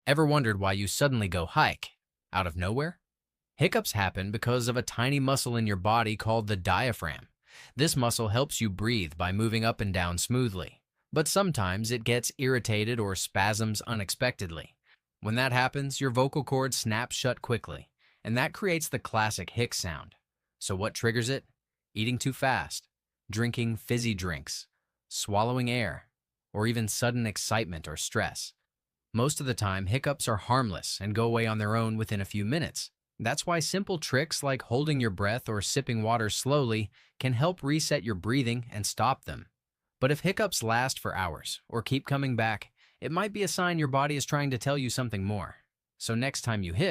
Ever wondered why you suddenly go hike out of nowhere? Hiccups happen because of a tiny muscle in your body called the diaphragm. This muscle helps you breathe by moving up and down smoothly. But sometimes it gets irritated or spasms unexpectedly. When that happens, your vocal cord snaps shut quickly, and that creates the classic hic sound. So what triggers it? Eating too fast, drinking fizzy drinks, swallowing air, or even sudden excitement or stress. Most of the time, hiccups are harmless and go away on their own within a few minutes. That's why simple tricks like holding your breath or sipping water slowly can help reset your breathing and stop them. But if hiccups last for hours or keep coming back, it might be a sign your body is trying to tell you something more. So next time you hit,